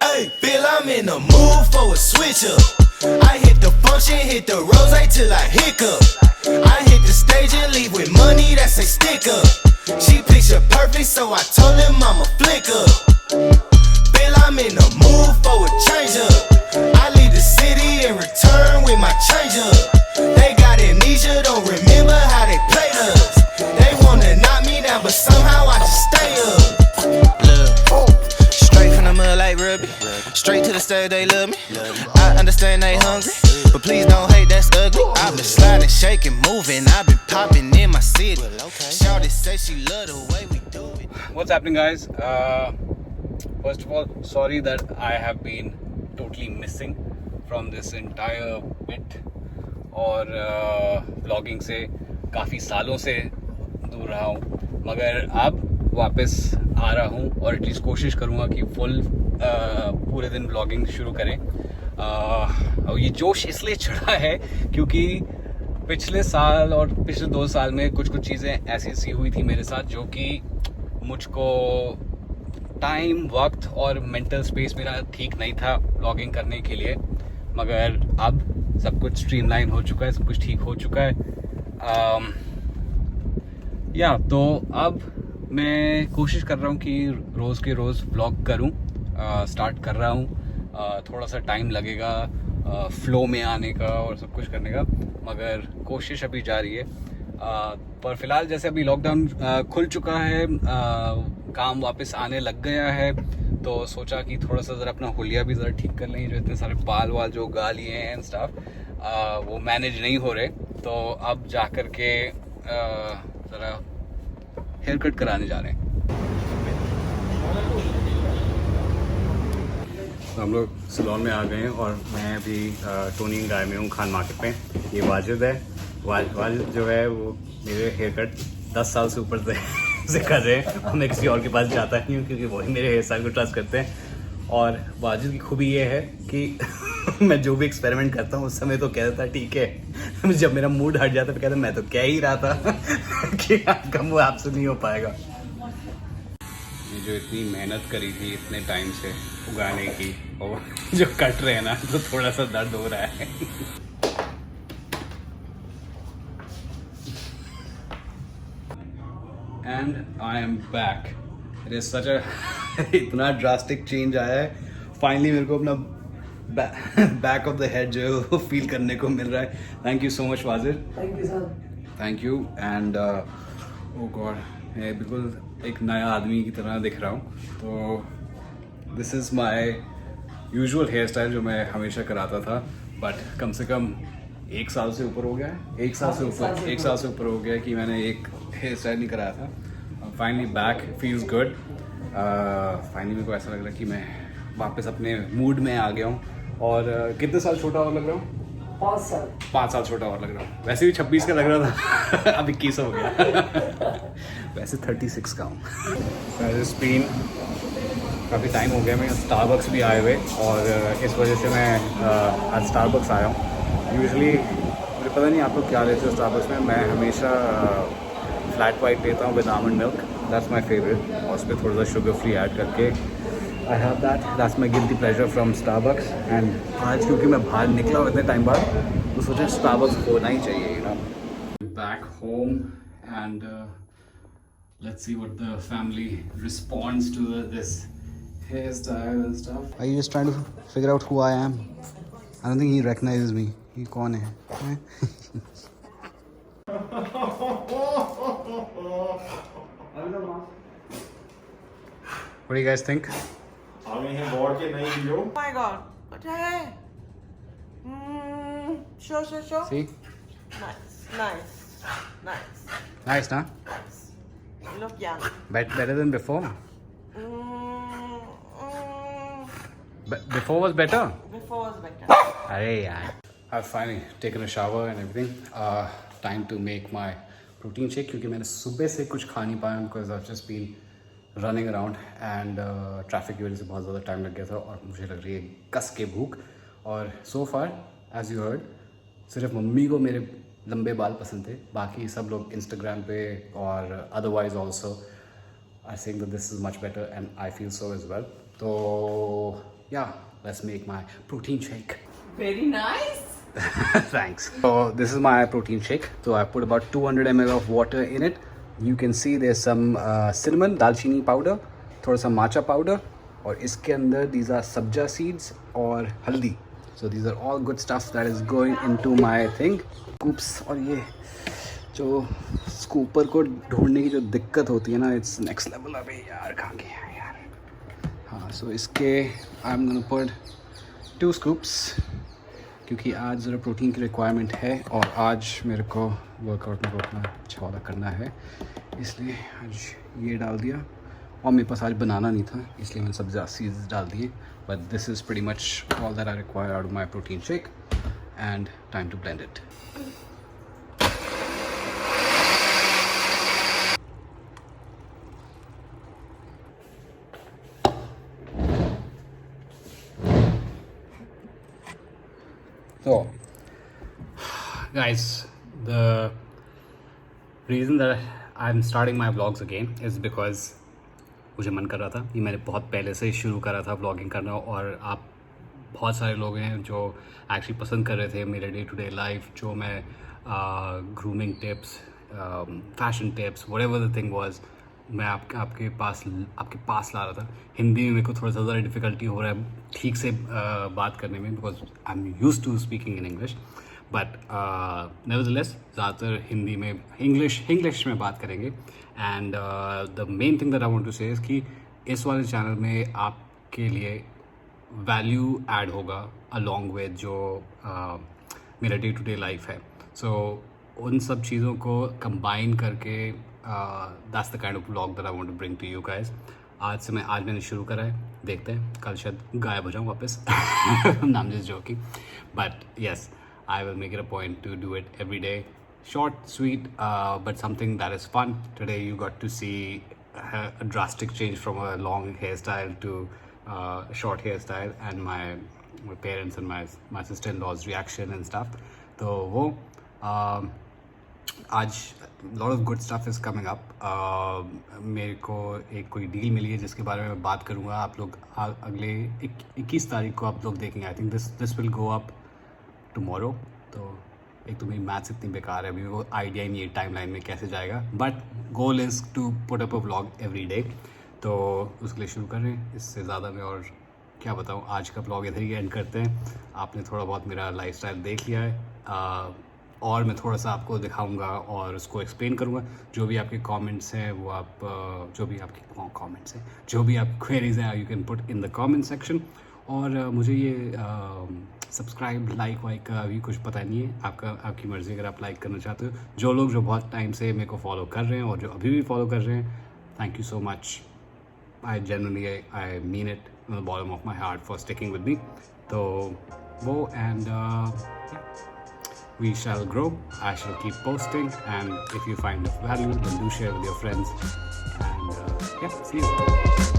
Hey, Bill, I'm in the mood for a switch up. I hit the function, hit the rose till I hiccup. I hit the stage and leave with money that say stick up. She picture perfect, so I told him I'm a flick up. Bill, I'm in the mood for a change up. I leave the city and return with my change up. They got amnesia, don't remember how they played us. They wanna knock me down, but somehow I just stay up. Look, straight from the mud like Ruby. Straight to the stage, they love me. I understand they hungry, but please don't hate, that's ugly. I've been sliding, shaking, moving. I've been popping in my city. Shawty say she love the way we do it. What's happening, guys? First of all, sorry that I have been totally missing from this entire bit. और vlogging से काफ़ी सालों से दूर रहा हूँ, मगर अब वापस आ रहा हूँ और एटलीस्ट कोशिश करूँगा कि फुल पूरे दिन vlogging शुरू करें। और ये जोश इसलिए चढ़ा है क्योंकि पिछले साल और पिछले 2 साल में कुछ चीज़ें ऐसी हुई थी मेरे साथ जो कि मुझको टाइम, वक्त और मेंटल स्पेस मेरा ठीक नहीं था व्लॉगिंग करने के लिए। मगर अब सब कुछ स्ट्रीमलाइन हो चुका है, सब कुछ ठीक हो चुका है। तो अब मैं कोशिश कर रहा हूँ कि रोज़ के रोज़ व्लॉग करूँ। स्टार्ट कर रहा हूँ, थोड़ा सा टाइम लगेगा फ्लो में आने का और सब कुछ करने का, मगर कोशिश अभी जारी है। पर फिलहाल जैसे अभी लॉकडाउन खुल चुका है, काम वापस आने लग गया है, तो सोचा कि थोड़ा सा ज़रा अपना हुलिया भी ज़रा ठीक कर लें। जो इतने सारे बाल वाल जो गा लिए हैं एंड स्टाफ, वो मैनेज नहीं हो रहे, तो अब जा कर के ज़रा हेयर कट कराने जा रहे हैं। तो हम लोग सलोन में आ गए हैं और मैं अभी टोनी गाय में हूँ, खान मार्केट में। ये वाजिद है। वाजिद जो है वो मेरे हेयर कट 10 साल से ऊपर से कर रहे हैं और मैं किसी और के पास जाता नहीं हूँ क्योंकि वही मेरे हेयर स्टाइल को ट्रस्ट करते हैं। और वाजिद की खूबी ये है कि मैं जो भी एक्सपेरिमेंट करता हूँ उस समय तो कह देता ठीक है, जब मेरा मूड हट जाता है तो कहता मैं तो कह ही रहा था कि आपका वो आपसे नहीं हो पाएगा। ये जो इतनी मेहनत करी थी इतने टाइम से उगाने की, और जो कट रहे हैं ना तो थोड़ा सा दर्द हो रहा है। And I am back. It is such a इतना ड्रास्टिक चेंज आया है। फाइनली मेरे को अपना बैक ऑफ द हेड जो है वो फील करने को मिल रहा है। Thank you so much Wajid. Thank you sir. Thank you. And oh God, मैं बिल्कुल एक नया आदमी की तरह दिख रहा हूँ। तो this is my usual hairstyle जो मैं हमेशा कराता था, बट कम से कम 1 साल से ऊपर हो गया है। 1 साल से ऊपर हो गया है कि मैंने एक हेयर स्टाइल नहीं कराया था। Finally back feels good. Finally मेरे को ऐसा लग रहा है कि मैं वापस अपने मूड में आ गया हूँ। और कितने साल छोटा और लग रहा हूँ? 5 साल छोटा और लग रहा हूँ। वैसे भी 26 का लग रहा था अब 21 हो गया। वैसे 36 का हूँ। स्पेन काफ़ी टाइम हो गया। मैं स्टारबक्स भी आए हुए और इस वजह से मैं आज स्टारबक्स आया हूँ। यूजुअली मुझे पता नहीं आप लोग क्या लेते हो स्टारबक्स में। मैं हमेशा फ्लैट वाइट लेता हूँ with almond milk, that's my favourite. और उस पर थोड़ा सा शुगर फ्री ऐड करके I have that's my guilty pleasure from Starbucks. And आज क्योंकि मैं बाहर निकला हूँ इतने टाइम बाद, तो सोचा स्टारबक्स होना ही चाहिए, you know. Back home and let's see what the family responds to this hairstyle and stuff. Are you just trying to figure out who I am? I don't think he recognizes me. He कौन है? What do you guys think? आगे हैं board के नहीं video. Oh my god, what the heck? Sure. See? Nice. Nice, huh? You look young. Better than before? Before was better? Before was better. अरे यार, I've finally taken a shower and everything. Time to make my protein shake क्योंकि मैंने सुबह से कुछ खा नहीं पाया because I've just been running around and traffic की वजह से बहुत ज़्यादा टाइम लग गया था और मुझे लग रही है कस के भूख। और so far as you heard, सिर्फ मम्मी को मेरे लंबे बाल पसंद थे, बाकी सब लोग इंस्टाग्राम पे और otherwise also I think that this is much better and I feel so as well. तो yeah, let's make my protein shake. Very nice. Thanks. So this is my protein shake. So I put about 200 ml of water in it. You can see there's some cinnamon, दालचीनी powder, थोड़ा सा matcha powder, और इसके अंदर these are sabja seeds और हल्दी. So these are all good stuff that is going into my thing. Scoops, और ये जो स्कूपर को ढूंढने की जो दिक्कत होती है ना, it's next level. अबे यार कहाँ गया है यार. हाँ, so इसके I'm gonna put 2 scoops क्योंकि आज ज़रा प्रोटीन की रिक्वायरमेंट है और आज मेरे को वर्कआउट में अपना अच्छा वाला करना है, इसलिए आज ये डाल दिया. और मेरे पास आज बनाना नहीं था, इसलिए मैंने सब सीड्स डाल दिए. But this is pretty much all that I require out of my protein shake and time to blend it. So, guys, the reason that I'm starting my vlogs again is because मुझे मन कर रहा था. ये मैंने बहुत पहले से शुरू करा था व्लॉगिंग करना, और आप बहुत सारे लोग हैं जो एक्चुअली पसंद कर रहे थे मेरे डे टू डे लाइफ, जो मैं grooming tips, fashion tips, whatever the thing was, मैं आपके पास ला रहा था. हिंदी में मेरे को थोड़ा सा ज़्यादा डिफ़िकल्टी हो रहा है ठीक से बात करने में, because I am used to speaking in English. But nevertheless ज़्यादातर हिंदी में इंग्लिश में बात करेंगे. And the main thing that I want to say is कि इस वाले चैनल में आपके लिए वैल्यू ऐड होगा अलॉन्ग विद जो मेरा डे टू डे लाइफ है. सो उन सब चीज़ों को कंबाइन करके that's the kind of vlog that I want to bring to you guys. आज मैंने शुरू करा है, देखते हैं कल शायद गायब हो जाऊँ वापस. I'm just joking, but yes, I will make it a point to do it every day. Short, sweet, but something that is fun. Today you got to see a drastic change from a long hairstyle to a short hairstyle, and my parents and my sister-in-law's reaction and stuff. So वो आज lot of good stuff is coming up. मेरे को एक कोई deal मिली है जिसके बारे में बात करूँगा. आप लोग अगले 21 तारीख को आप लोग देखेंगे. I think this will go up tomorrow. तो एक तो मेरी मैथ्स इतनी बेकार है, अभी वो आइडिया ही नहीं है टाइमलाइन में कैसे जाएगा. But goal is to put up a vlog every day. तो उसके लिए शुरू कर रहे हैं. इससे ज़्यादा मैं और क्या बताऊँ. आज का व्लॉग इधर ही एंड करते हैं. आपने थोड़ा बहुत मेरा लाइफस्टाइल देख लिया है, और मैं थोड़ा सा आपको दिखाऊंगा और उसको एक्सप्लेन करूंगा. जो भी आपके कमेंट्स हैं वो आप जो भी आप क्वेरीज हैं, you can put in the comment section. और मुझे ये सब्सक्राइब लाइक वाइक का अभी कुछ पता नहीं है. आपकी मर्ज़ी, अगर आप लाइक करना चाहते हो. जो लोग जो बहुत टाइम से मेरे को फॉलो कर रहे हैं और जो अभी भी फॉलो कर रहे हैं, thank you so much. I mean it from the bottom of my heart for sticking with me. तो वो and we shall grow. I shall keep posting, and if you find value, then do share with your friends. And yeah, see you.